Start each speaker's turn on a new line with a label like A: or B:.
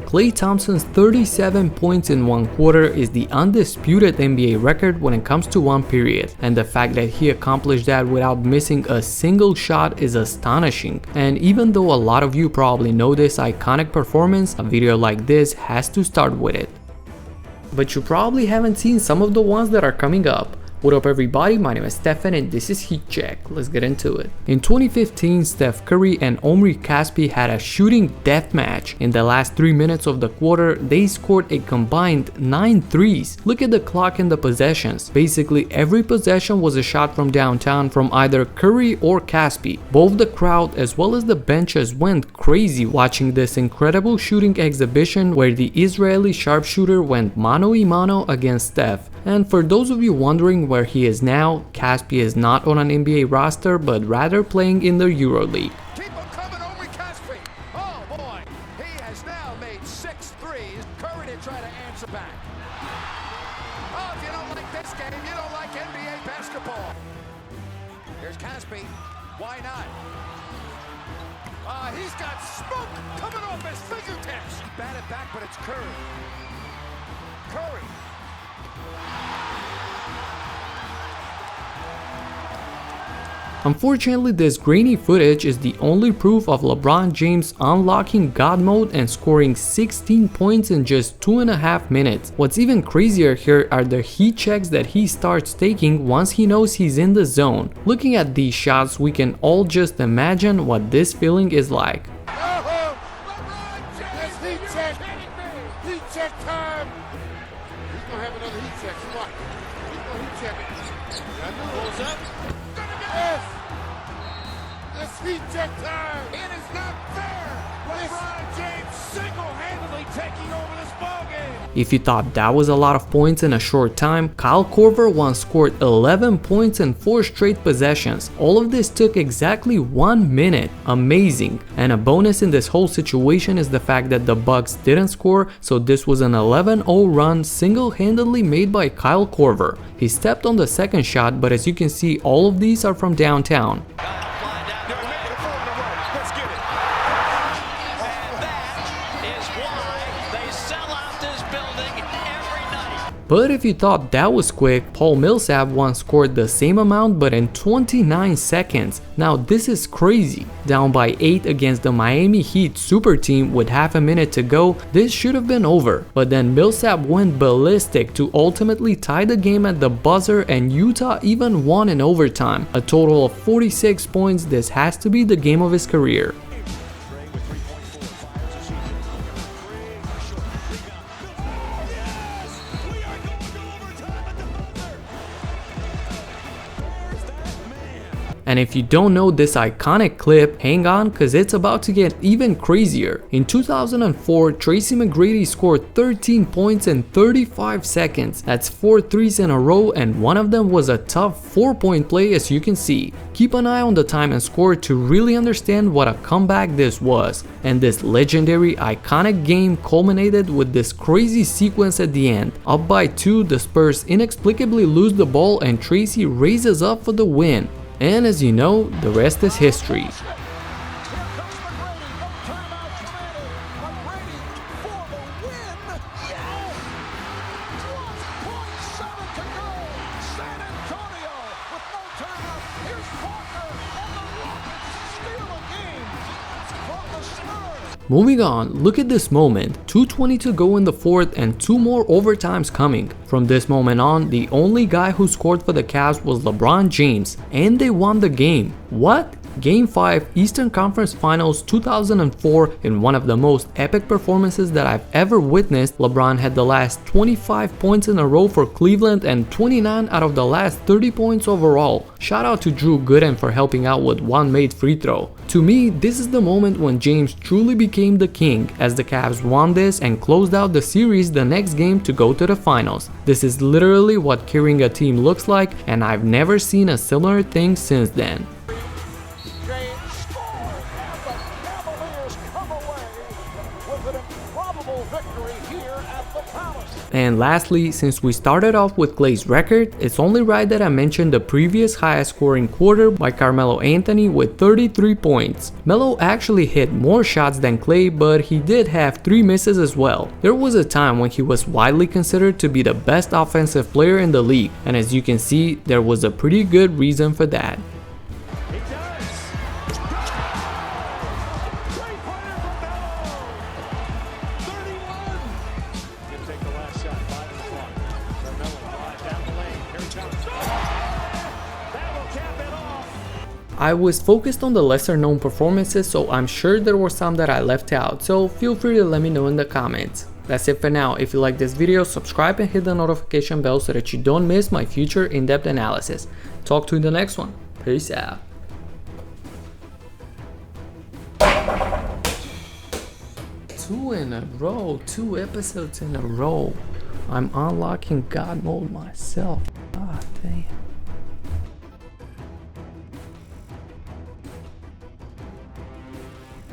A: Klay Thompson's 37 points in one quarter is the undisputed NBA record when it comes to one period, and the fact that he accomplished that without missing a single shot is astonishing. And even though a lot of you probably know this iconic performance, a video like this has to start with it. But you probably haven't seen some of the ones that are coming up. What up everybody, my name is Stefan and this is Heat Check. Let's get into it. In 2015, Steph Curry and Omri Caspi had a shooting deathmatch. In the last 3 minutes of the quarter, they scored a combined 9 threes. Look at the clock and the possessions. Basically every possession was a shot from downtown from either Curry or Caspi. Both the crowd as well as the benches went crazy watching this incredible shooting exhibition where the Israeli sharpshooter went mano a mano against Steph. And for those of you wondering where he is now, Caspi is not on an NBA roster but rather playing in the Euroleague.
B: Keep him coming, Omri Caspi. Oh boy, he has now made 6 threes. Curry to try to answer back. Oh, if you don't like this game, you don't like NBA basketball. Here's Caspi. Why not? He's got smoke coming off his fingertips. Bat it back, but it's Curry. Curry.
A: Unfortunately, this grainy footage is the only proof of LeBron James unlocking God mode and scoring 16 points in just 2.5 minutes. What's even crazier here are the heat checks that he starts taking once he knows he's in the zone. Looking at these shots, we can all just imagine what this feeling is like.
B: Heat check time. He's gonna have another heat check. Come on. He's gonna heat check it. Pulls up. Yes. It's heat check time. It is not fair. LeBron James single-handedly taking over this ballgame.
A: If you thought that was a lot of points in a short time, Kyle Korver once scored 11 points in 4 straight possessions. All of this took exactly 1 minute. Amazing. And a bonus in this whole situation is the fact that the Bucks didn't score, so this was an 11-0 run single-handedly made by Kyle Korver. He stepped on the second shot, but as you can see, all of these are from downtown. But if you thought that was quick, Paul Millsap once scored the same amount but in 29 seconds. Now this is crazy. Down by 8 against the Miami Heat super team with half a minute to go, this should have been over. But then Millsap went ballistic to ultimately tie the game at the buzzer and Utah even won in overtime. A total of 46 points, this has to be the game of his career. And if you don't know this iconic clip, hang on cause it's about to get even crazier. In 2004, Tracy McGrady scored 13 points in 35 seconds. That's 4 threes in a row and one of them was a tough 4-point play as you can see. Keep an eye on the time and score to really understand what a comeback this was. And this legendary iconic game culminated with this crazy sequence at the end. Up by 2, the Spurs inexplicably lose the ball and Tracy raises up for the win. And as you know, the rest is history. Moving on, look at this moment, 2:20 to go in the fourth and 2 more overtimes coming. From this moment on, the only guy who scored for the Cavs was LeBron James, and they won the game. What? Game 5 Eastern Conference Finals 2004. In one of the most epic performances that I've ever witnessed, LeBron had the last 25 points in a row for Cleveland and 29 out of the last 30 points overall. Shout out to Drew Gooden for helping out with one made free throw. To me, this is the moment when James truly became the king, as the Cavs won this and closed out the series the next game to go to the finals. This is literally what carrying a team looks like, and I've never seen a similar thing since then.
B: James scores, and the Cavaliers come away with an improbable
A: And lastly, since we started off with Klay's record, it's only right that I mention the previous highest scoring quarter by Carmelo Anthony with 33 points. Melo actually hit more shots than Klay, but he did have 3 misses as well. There was a time when he was widely considered to be the best offensive player in the league, and as you can see, there was a pretty good reason for that. I was focused on the lesser known performances, so I'm sure there were some that I left out, so feel free to let me know in the comments. That's it for now. If you like this video, subscribe and hit the notification bell so that you don't miss my future in-depth analysis. Talk to you in the next one. Peace out. 2 in a row, 2 episodes in a row. I'm unlocking God mode myself. Ah, damn.